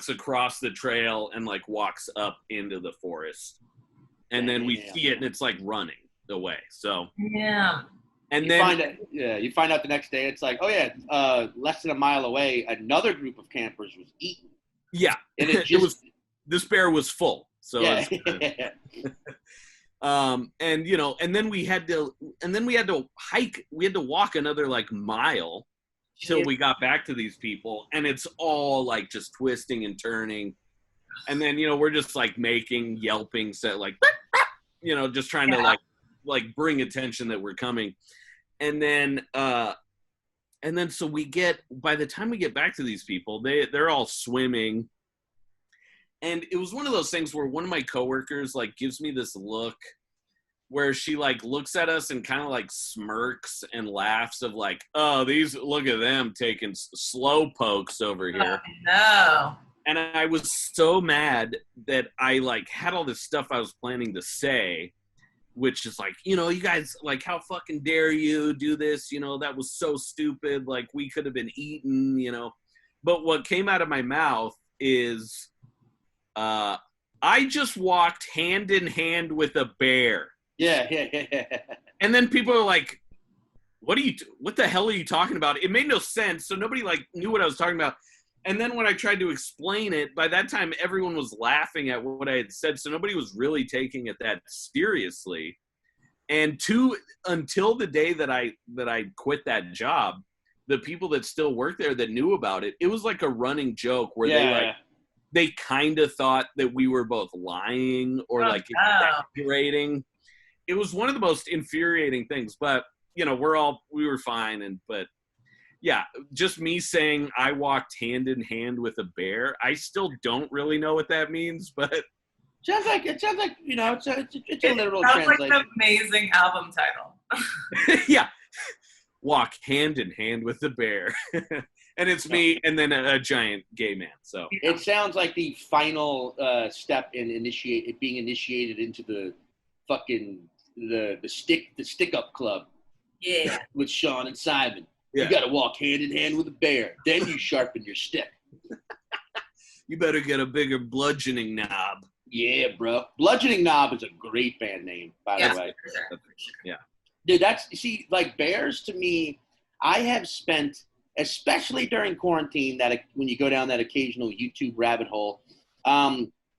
across the trail and like walks up into the forest. And then we see it, and it's like running away. So yeah. And you find out the next day, it's like, oh yeah, less than a mile away, another group of campers was eaten. Yeah. And it was this bear was full. So yeah. and then we had to hike, we had to walk another like mile till we got back to these people, and it's all like just twisting and turning. And then, we're just like making yelping set, like, just trying to like bring attention that we're coming. And then so by the time we get back to these people, they're all swimming. And it was one of those things where one of my coworkers like gives me this look where she like looks at us and kind of like smirks and laughs of like, oh, look at them taking slow pokes over here. No. And I was so mad that I like had all this stuff I was planning to say, which is like, you guys, like, how fucking dare you do this? That was so stupid. Like, we could have been eaten, But what came out of my mouth is, I just walked hand in hand with a bear. Yeah. And then people are like, what the hell are you talking about? It made no sense. So nobody like knew what I was talking about. And then when I tried to explain it, by that time everyone was laughing at what I had said. So nobody was really taking it that seriously. And until the day that I quit that job, the people that still work there that knew about it, it was like a running joke where they kind of thought that we were both lying or exaggerating. It was one of the most infuriating things, but we were fine. But yeah, just me saying I walked hand in hand with a bear. I still don't really know what that means, but it sounds like it's a literal translation. Sounds like an amazing album title. Yeah, walk hand in hand with the bear, and it's me, and then a giant gay man. So it sounds like the final step in being initiated into the fucking the stick up club. Yeah, with Sean and Simon. Yeah. You got to walk hand in hand with a bear. Then you sharpen your stick. You better get a bigger bludgeoning knob. Yeah, bro. Bludgeoning Knob is a great band name, by the way. For sure. Yeah. Dude, like bears to me, I have spent, especially during quarantine, that when you go down that occasional YouTube rabbit hole,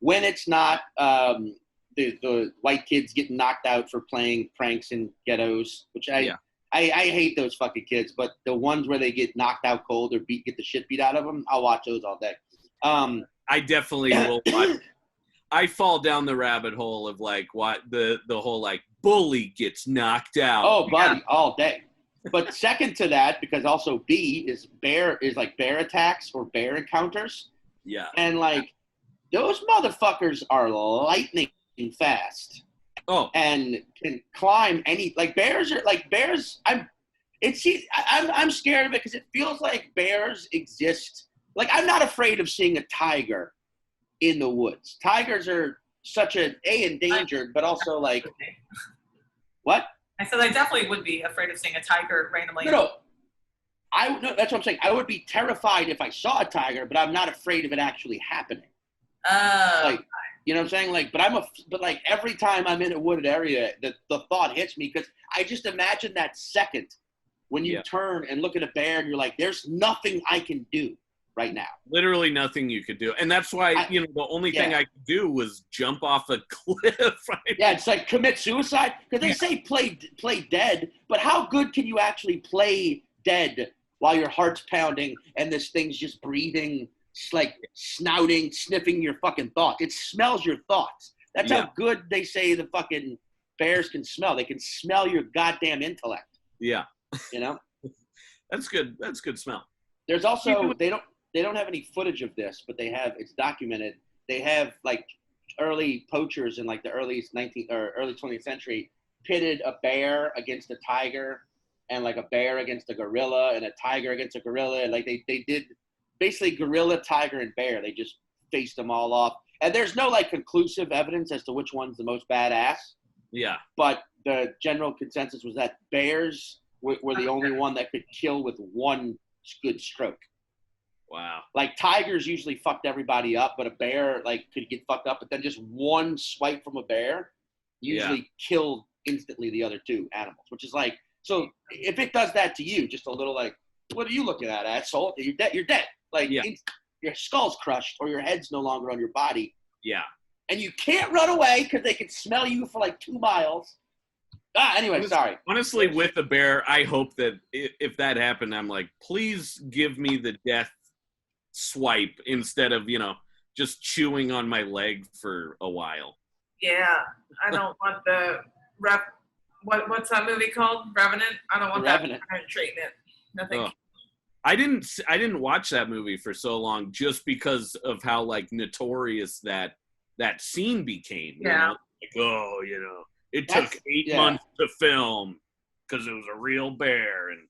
when it's not the white kids getting knocked out for playing pranks in ghettos, which I hate those fucking kids, but the ones where they get knocked out cold or get the shit beat out of them, I'll watch those all day. I definitely will watch. I fall down the rabbit hole of like what the whole like bully gets knocked out. Oh, buddy, all day. But second to that, because also B is bear attacks or bear encounters. Yeah. And like those motherfuckers are lightning fast. Oh. And can climb bears. I'm scared of it because it feels like bears exist. Like I'm not afraid of seeing a tiger in the woods. Tigers are such endangered, but also like what? I said I definitely would be afraid of seeing a tiger randomly. No, that's what I'm saying. I would be terrified if I saw a tiger, but I'm not afraid of it actually happening. You know what I'm saying? Like, but every time I'm in a wooded area, the thought hits me because I just imagine that second when you turn and look at a bear and you're like, there's nothing I can do right now. Literally nothing you could do. And that's why, the only thing I could do was jump off a cliff. Right? Yeah, it's like commit suicide. Because they say play dead, but how good can you actually play dead while your heart's pounding and this thing's just breathing, like snouting, sniffing your fucking thoughts? It smells your thoughts. That's how good they say the fucking bears can smell. They can smell your goddamn intellect. Yeah. You know? That's good. That's good smell. There's also, they don't have any footage of this, but it's documented. They have like early poachers in like the early 19th or early 20th century pitted a bear against a tiger and like a bear against a gorilla and a tiger against a gorilla. And like they did basically gorilla, tiger, and bear. They just faced them all off. And there's no like conclusive evidence as to which one's the most badass. Yeah. But the general consensus was that bears were the only one that could kill with one good stroke. Wow. Like tigers usually fucked everybody up, but a bear like could get fucked up, but then just one swipe from a bear usually killed instantly the other two animals, which is like, so if it does that to you, just a little like, what are you looking at, asshole? You're dead. You're dead. Like your skull's crushed or your head's no longer on your body. Yeah. And you can't run away because they can smell you for like 2 miles. Anyway, sorry. Honestly, with a bear, I hope that if that happened, I'm like, please give me the death swipe instead of, just chewing on my leg for a while. Yeah. I don't want the what's that movie called? Revenant? I don't want that kind of treatment. Nothing. Oh. I didn't watch that movie for so long just because of how like notorious that scene became. Yeah. Like, It took 8 yeah. months to film because it was a real bear, and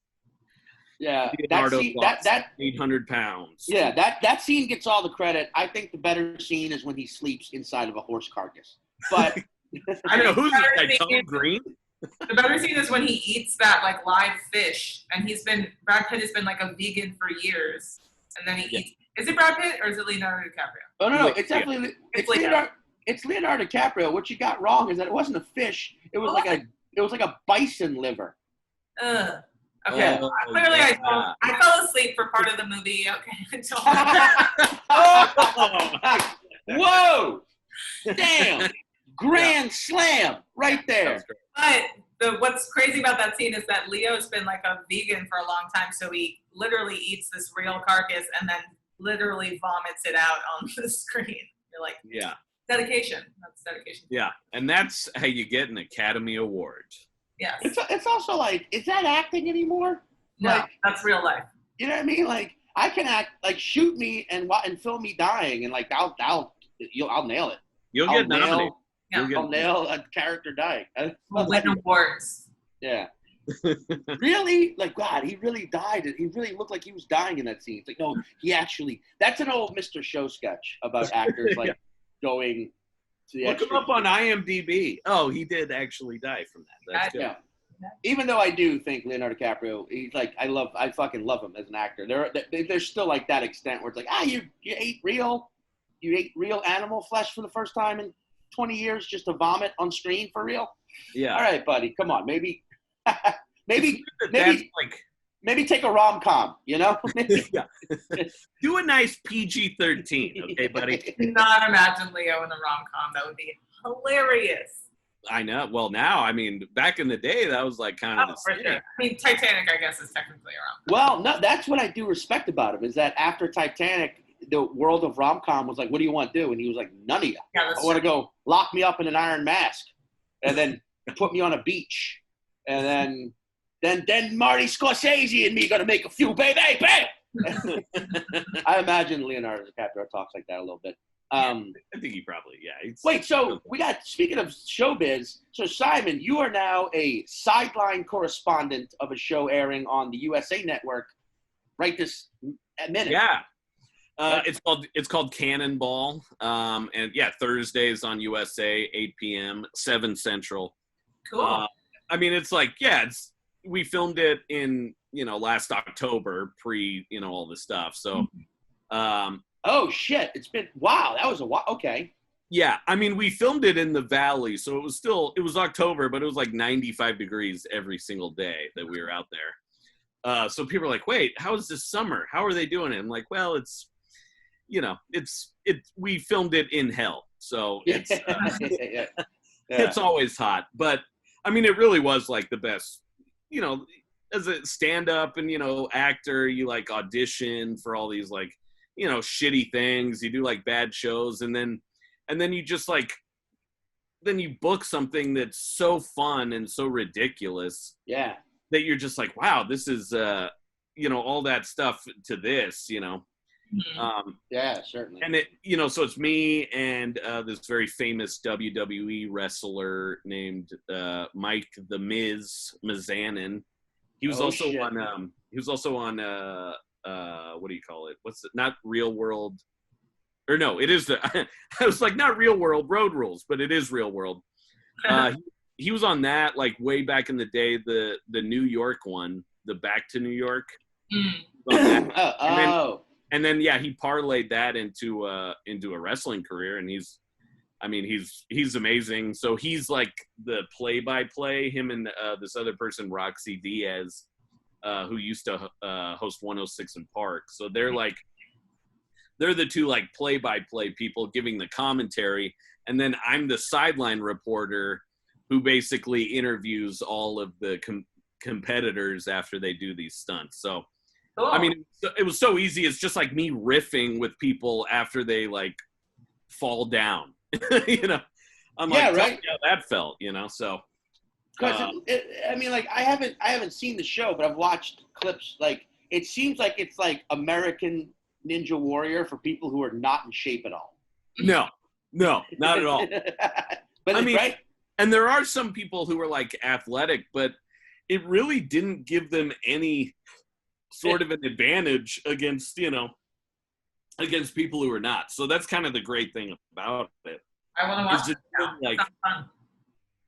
Yeah, Leonardo lost that 800 pounds. yeah, that scene gets all the credit. I think the better scene is when he sleeps inside of a horse carcass. But I don't know who's this guy, Better Tom Green. The better scene is when he eats that like live fish, and Brad Pitt has been like a vegan for years, and then he eats. Is it Brad Pitt or is it Leonardo DiCaprio? oh no, it's definitely it's Leonardo DiCaprio. What you got wrong is that it wasn't a fish. It was like a bison liver. Ugh. Okay. Oh, Clearly, yeah. I fell asleep for part of the movie. Okay. Whoa! Damn! Grand slam right there. But what's crazy about that scene is that Leo's been like a vegan for a long time, so he literally eats this real carcass and then literally vomits it out on the screen. You're like, Yeah. dedication. That's dedication. Yeah, and that's how you get an Academy Award. Yes. It's also like, is that acting anymore? No, Like, that's real life. you know what I mean? Like, I can act, like, shoot me and film me dying, and like I'll nail it. You'll I'll get nominated. Yeah. I'll nail a character dying. We'll win awards. Yeah. Really? Like, God, he really died. He really looked like he was dying in that scene. It's like, no, he actually. That's an old Mr. Show sketch about actors like going to the. Look him up on IMDb. Oh, he did actually die from that. That's good. Yeah. Even though I do think Leonardo DiCaprio, he's like, I fucking love him as an actor. They're still like that extent where it's like, you ate real animal flesh for the first time in 20 years just to vomit on screen for real. Yeah. All right, buddy, come on, maybe That's like take a rom-com, you know? yeah. Do a nice PG-13, okay, buddy? Do not imagine Leo in a rom-com. That would be hilarious. I know. Well, now, I mean, back in the day, that was like kind of the For same. sure. I mean, Titanic, I guess, is technically a rom-com. Well, no, that's what I do respect about him is that after Titanic, the world of rom-com was like, what do you want to do? And he was like, none of you. Yeah, that's I want to go lock me up in an iron mask and then put me on a beach. And then Marty Scorsese and me going to make a few, baby. I imagine Leonardo DiCaprio talks like that a little bit. I think he probably, Wait, so speaking of showbiz, so Simon, you are now a sideline correspondent of a show airing on the USA Network right this minute. Yeah. It's called Cannonball. And yeah, Thursdays on USA, 8 p.m., 7 Central. Cool. I mean, it's like, we filmed it in, last October, pre, all this stuff. So, oh shit! Wow, that was a while. Okay. Yeah, I mean, we filmed it in the valley, so it was October, but it was like 95 degrees every single day that we were out there. So people are like, wait, how is this summer? How are they doing it? I'm like, well, it's, we filmed it in hell. So it's, it's always hot. But I mean, it really was like the best, as a stand-up and, actor, you like audition for all these like, shitty things. You do like bad shows, and then you just like, then you book something that's so fun and so ridiculous. Yeah. That you're just like, wow, this is, all that stuff to this, yeah, certainly. And it, so it's me and this very famous WWE wrestler named Mike the Miz Mizanin. He was also on. He was also on. What do you call it? Not Real World, or no, it is the. I was like, not Real World Road Rules, but it is Real World. He was on that like way back in the day. The New York one, the Back to New York. And then he parlayed that into a wrestling career, and he's amazing. So he's like the play-by-play. Him and this other person, Roxy Diaz, who used to host 106 in Park. So they're the two like play-by-play people giving the commentary, and then I'm the sideline reporter who basically interviews all of the competitors after they do these stunts. So. Cool. I mean, it was so easy. It's just like me riffing with people after they like fall down. I'm like, right. Yeah, that felt. So. Because I haven't seen the show, but I've watched clips. Like, it seems like it's like American Ninja Warrior for people who are not in shape at all. No, not at all. But right? And there are some people who are like athletic, but it really didn't give them any sort of an advantage against, against people who are not. So that's kind of the great thing about it. I want to watch it now. Like, Sounds fun.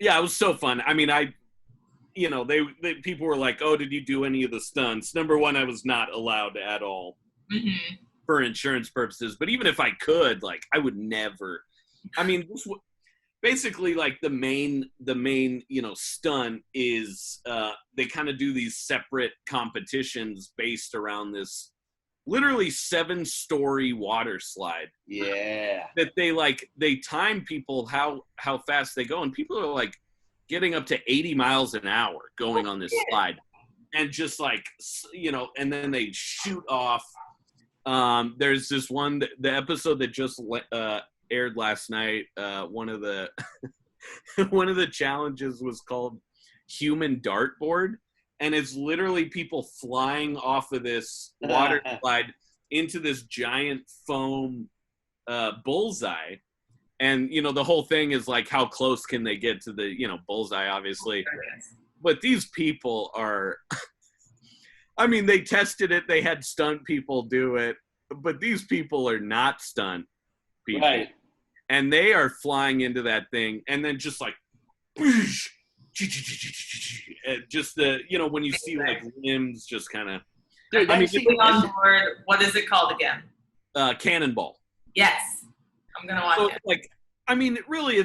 yeah, it was so fun. I mean, they people were like, "Oh, did you do any of the stunts?" Number one, I was not allowed at all for insurance purposes. But even if I could, like, I would never. I mean, basically, like the main stunt is they kind of do these separate competitions based around this literally 7-story water slide. Yeah. That they time people how fast they go, and people are like getting up to 80 miles an hour going on this slide, and just like, and then they shoot off. There's this one, the episode that just aired last night. One of the one of the challenges was called Human Dartboard. And it's literally people flying off of this water slide into this giant foam bullseye. And, the whole thing is like, how close can they get to the, bullseye, obviously. But these people are, I mean, they tested it. They had stunt people do it. But these people are not stunt people. Right. And they are flying into that thing. And then just like, just the when you see like limbs just kind of. I mean, on board. What is it called again? Cannonball. Yes, I'm gonna watch it. Like, I mean, really,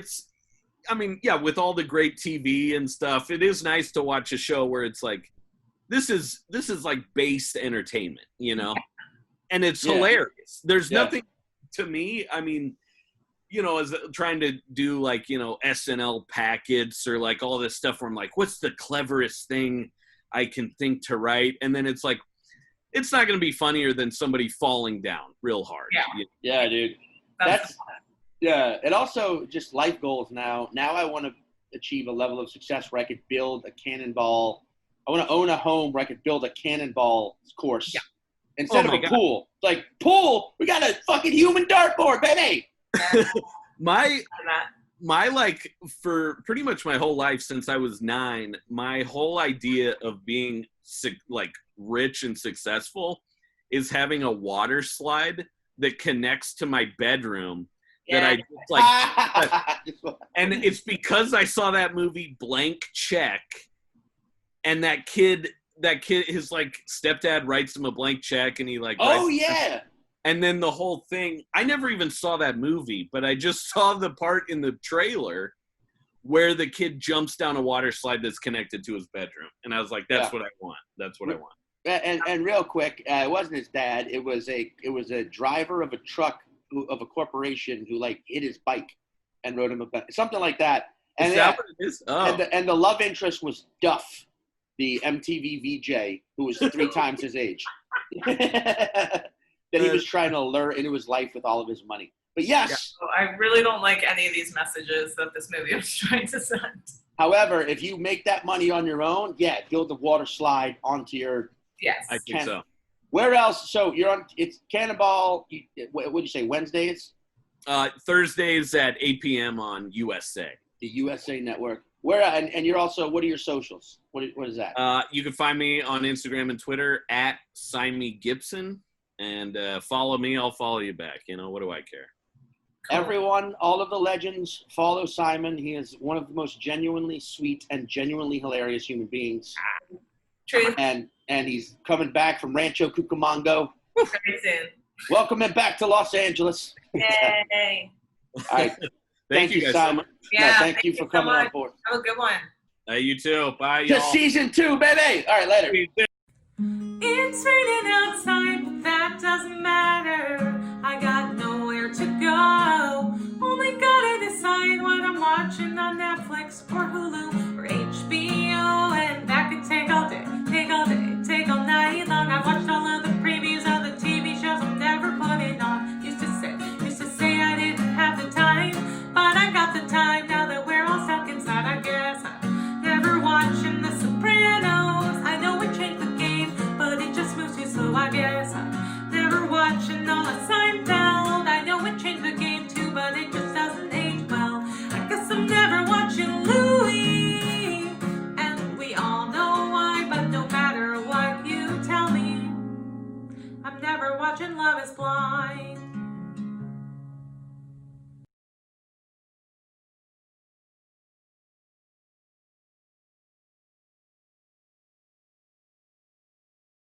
yeah, with all the great TV and stuff, it is nice to watch a show where it's like, this is like based entertainment, and it's hilarious. There's nothing to me. I mean, as trying to do like, SNL packets or like all this stuff where I'm like, what's the cleverest thing I can think to write? And then it's like, it's not going to be funnier than somebody falling down real hard. Yeah, dude. That's and also just life goals now. Now I want to achieve a level of success where I could build a cannonball. I want to own a home where I could build a cannonball course instead of a pool. It's like, pool, we got a fucking human dartboard, baby. my like, for pretty much my whole life since I was 9, my whole idea of being like rich and successful is having a water slide that connects to my bedroom that I just like. And it's because I saw that movie Blank Check, and that kid, his like stepdad writes him a blank check, and he like, and then the whole thing, I never even saw that movie, but I just saw the part in the trailer where the kid jumps down a water slide that's connected to his bedroom. And I was like, that's what I want. That's what I want. And real quick, it wasn't his dad. It was a driver of a truck of a corporation who like hit his bike and rode him something like that. And is that what it is? Oh. And the love interest was Duff, the MTV VJ, who was 3 times his age. That he was trying to lure into his life with all of his money. But yes. So I really don't like any of these messages that this movie was trying to send. However, if you make that money on your own, build the water slide onto your. Yes. I think so. Where else? So you're on, it's Cannonball. What did you say, Wednesdays? Thursdays at 8 p.m. on USA. The USA Network. Where and you're also, what are your socials? What is that? You can find me on Instagram and Twitter at Simon Gibson. And follow me, I'll follow you back. What do I care? Everyone, all of the legends, follow Simon. He is one of the most genuinely sweet and genuinely hilarious human beings. True. And he's coming back from Rancho Cucamonga. Very soon. Welcome him back to Los Angeles. Yay. All right. Thank you guys, Simon. Yeah, thank you for coming on board. Have a good one. You too. Bye, y'all. To season 2, baby. All right, later. It's raining outside, but that doesn't matter. I got nowhere to go. Only gotta decide what I'm watching on Netflix or Hulu or HBO, and that could take all day, take all night long. I've watched all of the previews of the TV shows I'm never putting on. Used to say I didn't have the time, but I got the time now that we're all stuck inside. I guess I'm never watching The Sopranos. I know it changed the game, but it just moves too slow. I guess I'm never watching all of Seinfeld. I know it changed the game too, but it just doesn't age well. I guess I'm never watching watching Love is Blind.